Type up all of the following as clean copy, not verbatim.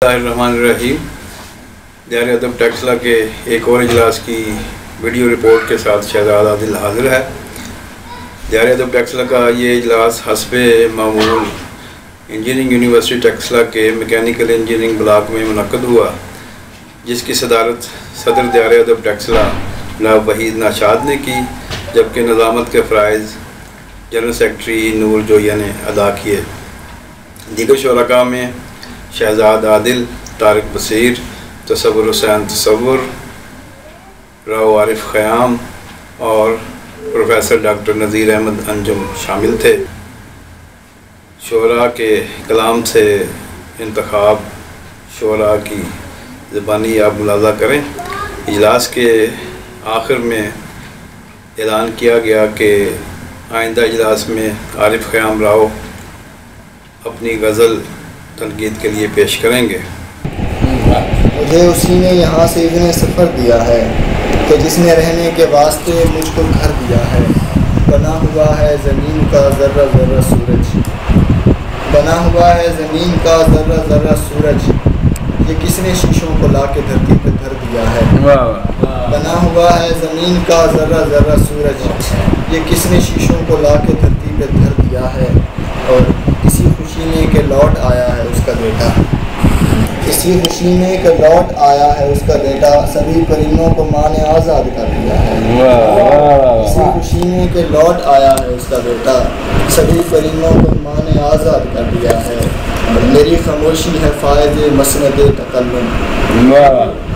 الرحمن الرحیم۔ دار ادب ٹیکسلا کے ایک اور اجلاس کی ویڈیو رپورٹ کے ساتھ شہزاد عادل حاضر ہے۔ دار ادب ٹیکسلا کا یہ اجلاس حسب معمول انجینئرنگ یونیورسٹی ٹیکسلا کے میکینیکل انجینئرنگ بلاک میں منعقد ہوا، جس کی صدارت صدر دار ادب ٹیکسلا جناب وحید ناشاد نے کی، جبکہ نظامت کے فرائض جنرل سیکرٹری نور جویہ نے ادا کیے۔ دیگر شرکاء میں شہزاد عادل، طارق بصیر، تصور حسین تصور، راؤ عارف خیام اور پروفیسر ڈاکٹر نذیر احمد انجم شامل تھے۔ شعراء کے کلام سے انتخاب شعراء کی زبانی آپ ملاحظہ کریں۔ اجلاس کے آخر میں اعلان کیا گیا کہ آئندہ اجلاس میں عارف خیام راؤ اپنی غزل تنقید کے لیے پیش کریں گے۔ مجھے اسی نے یہاں سے اذن سفر دیا ہے کہ جس نے رہنے کے واسطے مجھ کو گھر دیا ہے۔ بنا ہوا ہے زمین کا ذرہ ذرہ سورج، بنا ہوا ہے زمین کا ذرہ ذرہ سورج، یہ کس نے شیشوں کو لا کے دھرتی پہ دھر دیا ہے۔ بنا ہوا ہے زمین کا ذرہ ذرہ سورج، یہ کس نے شیشوں کو لا کے دھرتی پہ دھر دیا ہے۔ اور اسی خوشی میں کہ لوٹ آیا ہے اس کا بیٹا، اسی خوشی میں کہ لوٹ آیا ہے اس کا بیٹا، سبھی پرندوں کو ماں نے آزاد کر دیا ہے۔ اسی خوشی میں کہ لوٹ آیا ہے اس کا بیٹا، سبھی پرندوں کو ماں نے آزاد کر دیا ہے۔ میری خاموشی ہے فائز مسند تکلم،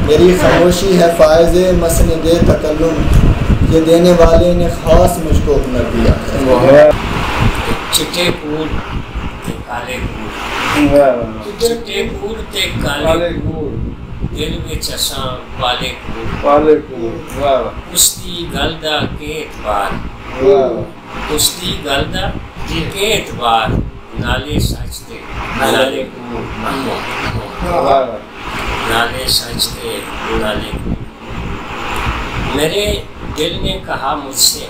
میری خاموشی ہے فائز مسند تکلم، یہ دینے والے نے خاص مجھ کو ہنر دیا ہے۔ چٹے پور تے کالے کور، چٹے پور تے کالے کور، دل وچ اساں پالے کور، اس دی گل دا کہ اعتبار، اس دی گل دا کہ اعتبار، نالے سچ تے نالے کور، نالے سچ تے نالے کور۔ میرے دل نے کہا مجھ سے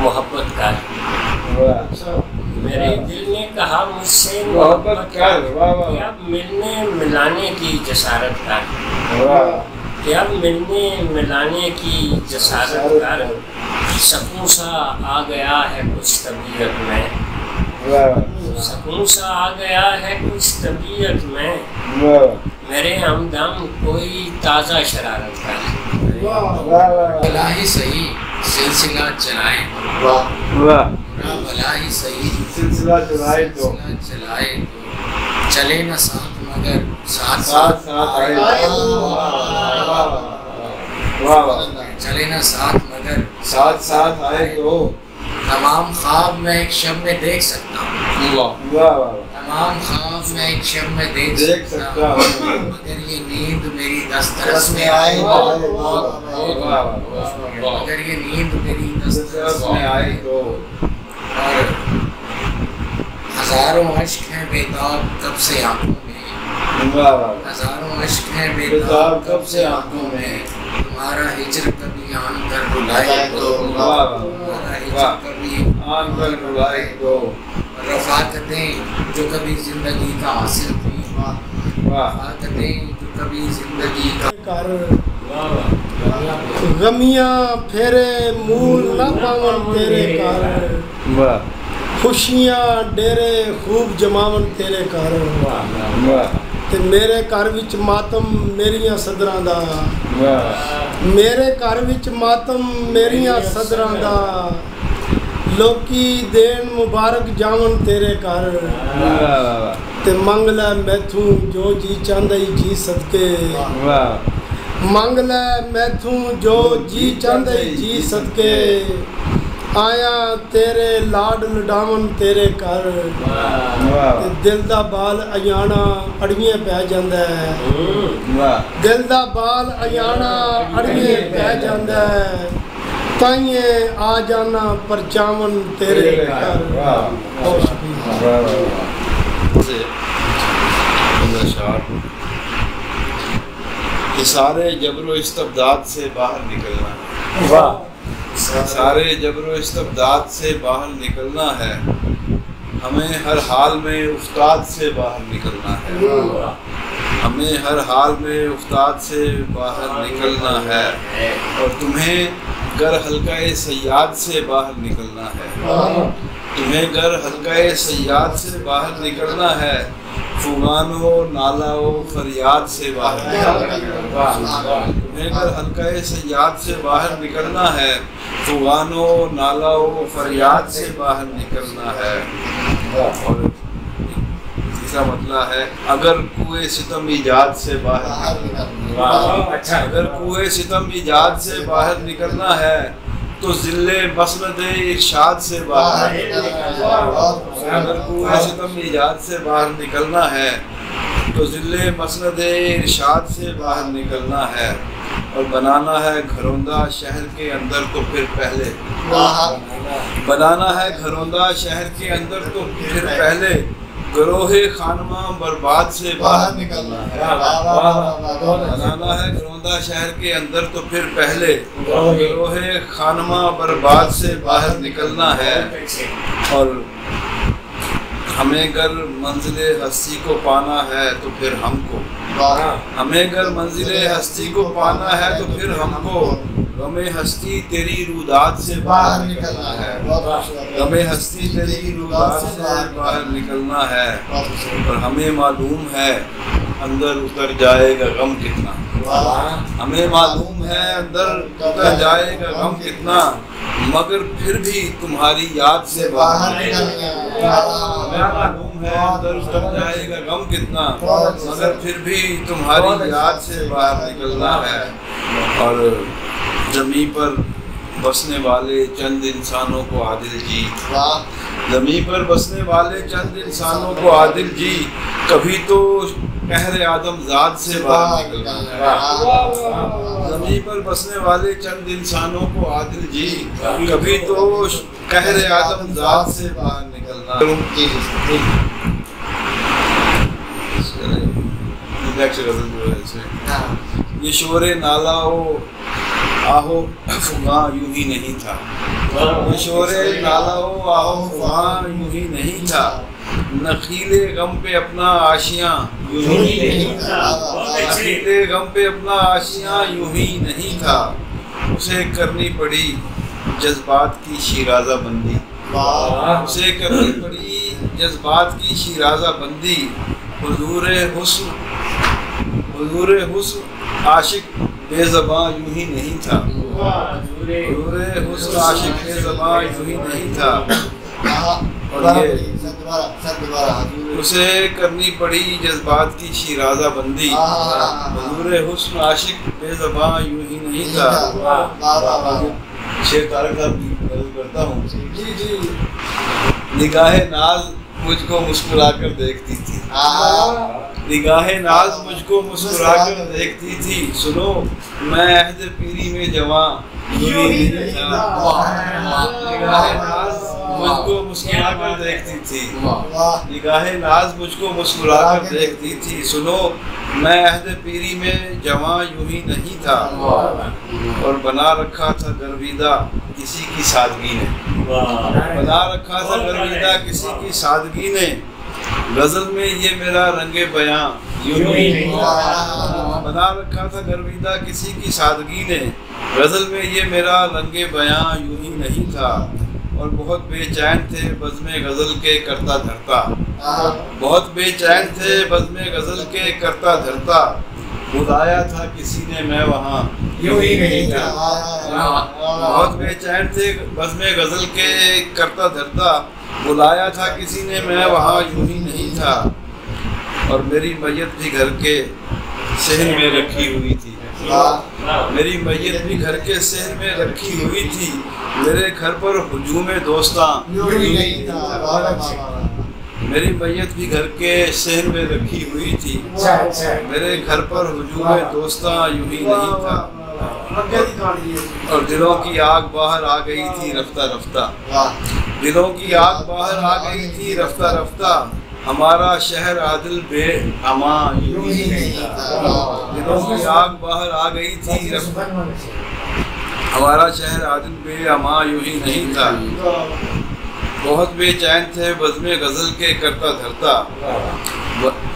محبت کر، میرے دل نے کہا مجھ سے محبت کر، کہ اب ملنے ملانے کی جسارت کر، کہ اب ملنے ملانے کی جسارت کر، سکون سا آ گیا ہے کچھ طبیعت میں، سکون سا آ گیا ہے کچھ طبیعت میں، میرے ہمدم کوئی تازہ شرارت کر، بلا ہی صحیح سلسلہ چلائے، بلا ہی صحیح سلسلہ چلائے تو چلے نہ ساتھ مگر ساتھ ساتھ آئے، چلے نہ ساتھ مگر ساتھ ساتھ آئے تو تمام خواب میں ایک شب میں دیکھ سکتا ہوں، تمام خواب میں ایک شب میں دیکھ سکتا ہوں، مگر یہ نیند میری دسترس میں آئے، مگر یہ نیند میری دسترس میں آئے تو، اور ہزاروں اشک ہیں بیتاب کب سے آنکھوں میں، ہزاروں اشک ہیں بیتاب کب سے آنکھوں میں، تمہارا ہجر کبھی آن کر رلائے تو، تمہارا ہجر کبھی آن کر رلائے تو، رفاقتیں جو کبھی زندگی کا حاصل تھی، رفاقتیں جو کبھی زندگی کا غمیاں پھیرے مول نہ پاون تیرے کار، خوشیاں ڈیرے خوب جماون تیرے کار، تے میرے گھر وچ ماتم میریاں صدراں دا، میرے گھر وچ ماتم میریاں صدراں دا، لوکی دین مبارک جاون تیرے گھر، تے منگ لے میتھوں جو جی چاندئی جی صدقے، منگ لے میتھوں جو جی چاندئی جی صدقے، آیا تیرے لاڈ لڈاون تیرے گھر، دل دا بال ایانا اڑیے پہ جاندا ہے، دل دا بال ایانا اڑیے پہ جاندا ہے، تائیں آ جانا پرچاون تیرے گھر۔ سارے جبر و استبداد سے باہر نکلنا، سارے جبر و استبداد سے باہر نکلنا ہے، ہمیں ہر حال میں استاد سے باہر نکلنا ہے۔ ہمیں ہر حال میں افتاد سے باہر نکلنا ہے، اور تمہیں گر حلقہ صیاد سے باہر نکلنا ہے، تمہیں گر حلقہ صیاد سے باہر نکلنا ہے، فغان و نالہ و فریاد سے باہر نکلنا ہے، تمہیں گر حلقہ صیاد سے باہر نکلنا ہے، فغان و نالہ و فریاد سے باہر نکلنا ہے۔ اور تیسرا مسئلہ ہے اگر کوئے ستم ایجاد سے باہر نکلنا، اگر کوئے ستم ایجاد سے باہر نکلنا ہے تو ذل مسند ارشاد سے باہر نکلنا ہے، اگر کوئے ستم ایجاد سے باہر نکلنا ہے تو ذل مسند ارشاد سے باہر نکلنا ہے، اور بنانا ہے گھروندہ شہر کے اندر تو پھر پہلے، بنانا ہے گھروندہ شہر کے اندر تو پھر پہلے گروہ خانمہ برباد سے باہر نکلنا ہے، بنانا ہے گھروندہ شہر کے اندر تو پھر پہلے گروہ خانمہ برباد سے باہر نکلنا ہے، اور ہمیں گر منزل ہستی کو پانا ہے تو پھر ہم کو، ہمیں گر منزل ہستی کو پانا ہے تو پھر ہم کو غم ہستی تیری روداد سے باہر نکلنا ہے، غم ہستی تیری روداد سے باہر نکلنا ہے، اور ہمیں معلوم ہے اندر اتر جائے گا غم کتنا، ہمیں معلوم ہے اندر اتر جائے گا غم کتنا، مگر پھر بھی تمہاری یاد سے باہر نکلنا ہے، ہمیں معلوم ہے اندر اتر جائے گا غم کتنا، مگر پھر بھی تمہاری یاد سے باہر نکلنا ہے، اور زمین پر بسنے والے چند انسانوں کو عادل جی، زمین پر بسنے والے چند انسانوں کو عادل جی، کبھی تو قہر آدم ذات سے باہر نکلنا ہے، زمین پر بسنے والے چند انسانوں کو عادل جی، کبھی تو قہر آدم ذات سے باہر نکلنا ہے۔ یہ شور نالہ و آہو فغاں یوں ہی نہیں تھا، یہ شور نالہ و آہو فغاں یوں ہی نہیں تھا، نخیل غم پہ اپنا آشیاں یوں ہی نہیں تھا، نخیل غم پہ اپنا آشیاں یوں ہی نہیں تھا، اسے کرنی پڑی جذبات کی شیرازہ بندی، اسے کرنی پڑی جذبات کی شیرازہ بندی، حضور حسن عاشق بے زباں یوں ہی نہیں تھا، حضور حسن عاشق بے زباں یوں ہی نہیں تھا، اور یہ اسے کرنی پڑی جذبات کی شیرازہ بندی، حضور حسن عاشق بے زباں یوں ہی نہیں تھا۔ شیر طارق صاحب کی غزل کرتا ہوں، نگاہ ناز مجھ کو مسکرا کر دیکھتی تھی، نگاہ ناز مجھ کو مسکرا کر دیکھتی تھی، سنو میں عہد پیری میں جواں یوں ہی نہیں تھا، نگاہ ناز مجھ کو مسکرا کر دیکھتی تھی، نگاہ ناز مجھ کو مسکرا کر دیکھتی تھی، سنو میں عہد پیری میں جواں یوں ہی نہیں تھا، اور بنا رکھا تھا گرویدہ کسی کی سادگی نے، بنا رکھا تھا گرویدہ کسی کی سادگی نے، غزل میں یہ میرا رنگ بیاں یوں ہی نہیں تھا، بنا رکھا تھا گرویدہ کسی کی سادگی نے، غزل میں یہ میرا رنگ بیاں یوں ہی نہیں تھا، اور بہت بے چین تھے بزم غزل کے کرتا دھرتا، بہت بے چین تھے بزم غزل کے کرتا دھرتا، بلایا تھا کسی نے میں وہاں یوں ہی نہیں تھا، بہت بے چین تھے بزم غزل کے کرتا دھرتا، بلایا تھا کسی نے میں وہاں یوں ہی نہیں تھا، اور میری میت بھی گھر کے صحن میں رکھی ہوئی تھی، میری میت بھی گھر کے صحن میں رکھی ہوئی تھی، میرے گھر پر ہجوم دوستاں یوں ہی نہیں تھا، میری میت بھی گھر کے صحن میں رکھی ہوئی تھی، میرے گھر پر ہجوم دوستاں یوں ہی نہیں تھا، اور دلوں کی آگ باہر آ گئی تھی رفتہ رفتہ، دلوں کی آگ باہر آ گئی تھی رفتہ رفتہ، ہمارا شہر عادل بے امان یوں ہی نہیں تھا، دلوں کی آگ باہر آ گئی تھی ہمارا شہر عادل بے امان یوں ہی نہیں تھا، بہت بے چین تھے بزم غزل کے کرتا دھرتا،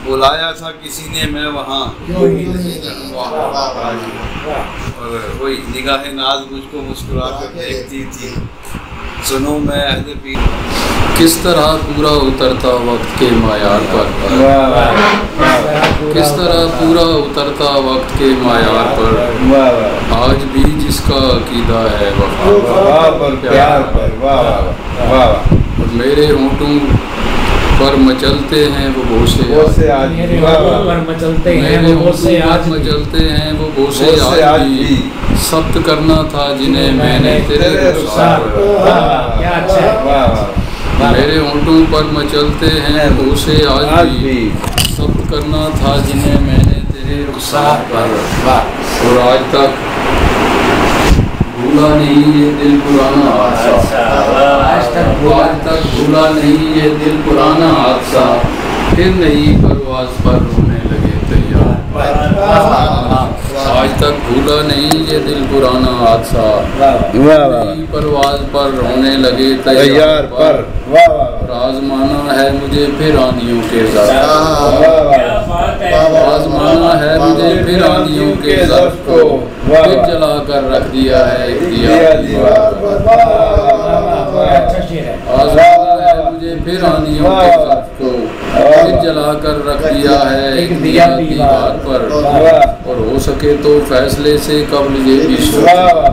بلایا تھا کسی نے میں وہاں، اور وہی نگاہ ناز مجھ کو مسکرا کر دیکھتی تھی. سنو میں عہد پیر کس طرح پورا اترتا وقت کے معیار پر، کس طرح پورا اترتا وقت کے معیار پر، آج بھی جس کا عقیدہ ہے وفا پر پیار پر، اور میرے ہونٹوں پر مچلتے ہیں وہ بوسے، میرے ہونٹوں پر مچلتے ہیں وہ بوسے آج بھی ثبت کرنا تھا جنہیں میں نے تیرے رخسار پر، میرے ہونٹوں پر مچلتے ہیں بوسے آج بھی ثبت کرنا تھا جنہیں میں نے تیرے رخسار پر، اور آج تک بھولا نہیں یہ دل پرانا حادثہ، آج تک بھولا نہیں یہ دل پرانا حادثہ، پھر نہیں پرواز پر رونے لگے تیار، آج تک بھولا نہیں یہ دل پرانا حادثہ، نہیں پرواز پر رونے لگے تیار پر، آزمانا ہے مجھے پھر آندھیوں کے ظرف، آزمانا ہے مجھے پھر آندھیوں کے ظرف کو، پھر جلا کر رکھ دیا ہے ایک دیا دیوار پر، آزمانا ہے مجھے پھر آندھیوں کے ظرف کو، پھر جلا کر رکھ دیا ہے ایک دیا دیوار پر، اور ہو سکے تو فیصلے سے قبل یہ بھی سوچنا،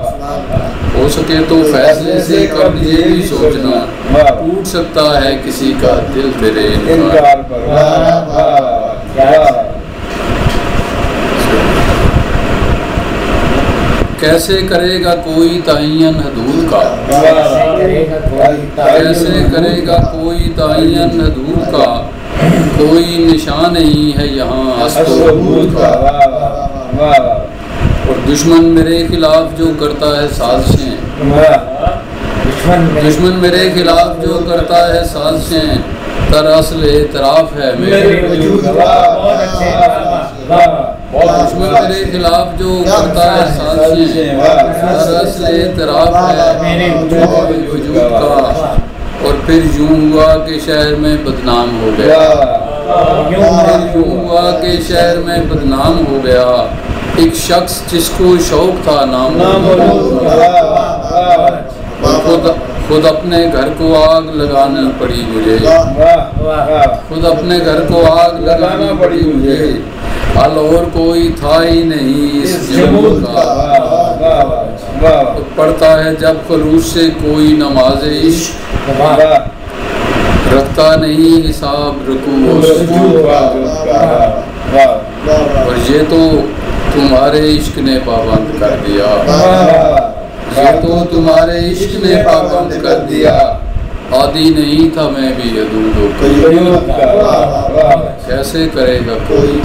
ہو سکے تو فیصلے سے قبل یہ بھی سوچنا، ٹوٹ سکتا ہے کسی کا دل تیرے انکار پر، کیسے کرے گا کوئی تعین حدود کا، کیسے کرے گا کوئی تعین حدود کا، کوئی نشان نہیں ہے یہاں ہست و حدود کا، اور دشمن میرے خلاف جو کرتا ہے سازشیں، دشمن میرے خلاف جو کرتا ہے سازشیں، دراصل اعتراف ہے میرے وجود کا، دشمن میرے خلاف جو کرتا ہے سازشیں، دراصل اعتراف ہے میرے وجود کا، اور پھر یوں ہوا کہ شہر میں بدنام ہو گیا، یوں ہوا کہ شہر میں بدنام ہو گیا، ایک شخص جس کو شوق تھا نام، خود اپنے گھر کو آگ لگانی پڑی مجھے، خود اپنے گھر کو آگ لگانی پڑی مجھے، حل اور کوئی تھا ہی نہیں اس جمود کا، پڑھتا ہے جب خلوص سے کوئی نماز عشق، رکھتا نہیں حساب رکوع و سجود کا، اور یہ تو تمہارے عشق نے پابند کر دیا، یہ تو تمہارے عشق نے پابند کر دیا، عادی نہیں تھا میں بھی حدود و قیود کا، کیسے کرے گا کوئی